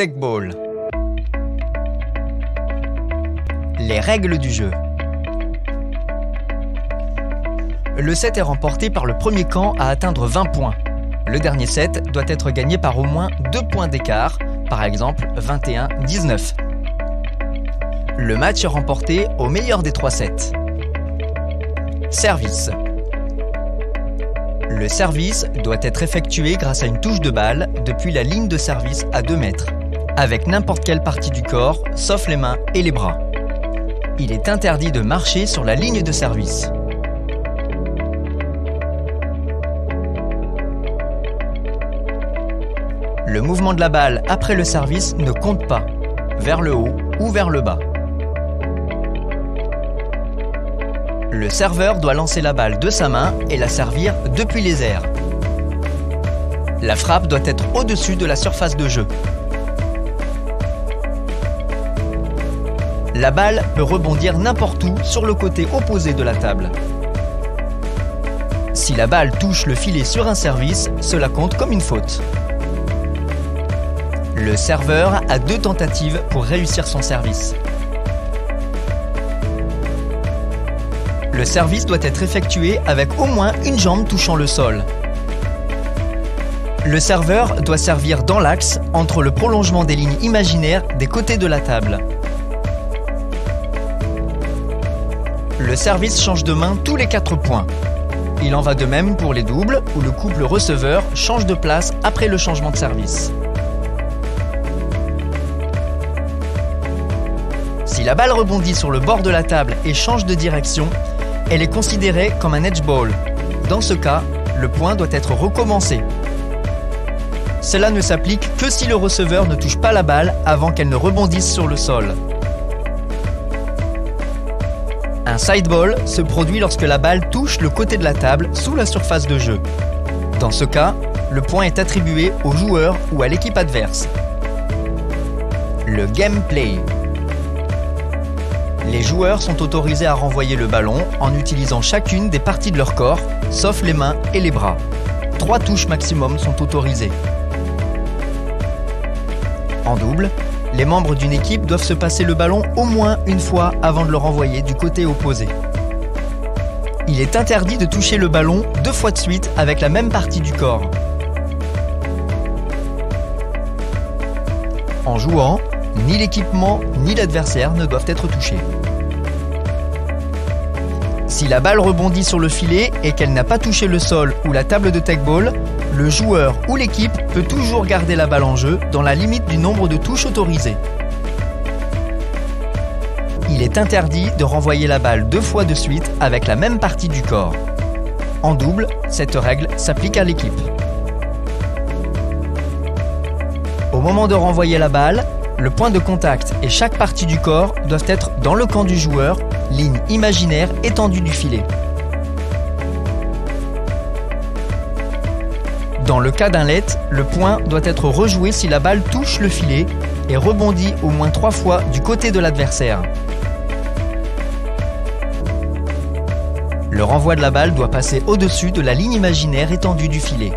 Tech Ball. Les règles du jeu. Le set est remporté par le premier camp à atteindre 20 points. Le dernier set doit être gagné par au moins 2 points d'écart, par exemple 21-19. Le match est remporté au meilleur des 3 sets. Service. Le service doit être effectué grâce à une touche de balle depuis la ligne de service à 2 mètres, avec n'importe quelle partie du corps, sauf les mains et les bras. Il est interdit de marcher sur la ligne de service. Le mouvement de la balle après le service ne compte pas, vers le haut ou vers le bas. Le serveur doit lancer la balle de sa main et la servir depuis les airs. La frappe doit être au-dessus de la surface de jeu. La balle peut rebondir n'importe où sur le côté opposé de la table. Si la balle touche le filet sur un service, cela compte comme une faute. Le serveur a 2 tentatives pour réussir son service. Le service doit être effectué avec au moins une jambe touchant le sol. Le serveur doit servir dans l'axe entre le prolongement des lignes imaginaires des côtés de la table. Le service change de main tous les 4 points. Il en va de même pour les doubles où le couple receveur change de place après le changement de service. Si la balle rebondit sur le bord de la table et change de direction, elle est considérée comme un edge ball. Dans ce cas, le point doit être recommencé. Cela ne s'applique que si le receveur ne touche pas la balle avant qu'elle ne rebondisse sur le sol. Un side ball se produit lorsque la balle touche le côté de la table sous la surface de jeu. Dans ce cas, le point est attribué au joueur ou à l'équipe adverse. Le gameplay. Les joueurs sont autorisés à renvoyer le ballon en utilisant chacune des parties de leur corps, sauf les mains et les bras. 3 touches maximum sont autorisées. En double, les membres d'une équipe doivent se passer le ballon au moins une fois avant de le renvoyer du côté opposé. Il est interdit de toucher le ballon 2 fois de suite avec la même partie du corps. En jouant, ni l'équipement ni l'adversaire ne doivent être touchés. Si la balle rebondit sur le filet et qu'elle n'a pas touché le sol ou la table de Tech Ball, le joueur ou l'équipe peut toujours garder la balle en jeu dans la limite du nombre de touches autorisées. Il est interdit de renvoyer la balle 2 fois de suite avec la même partie du corps. En double, cette règle s'applique à l'équipe. Au moment de renvoyer la balle, le point de contact et chaque partie du corps doivent être dans le camp du joueur, ligne imaginaire étendue du filet. Dans le cas d'un let, le point doit être rejoué si la balle touche le filet et rebondit au moins 3 fois du côté de l'adversaire. Le renvoi de la balle doit passer au-dessus de la ligne imaginaire étendue du filet.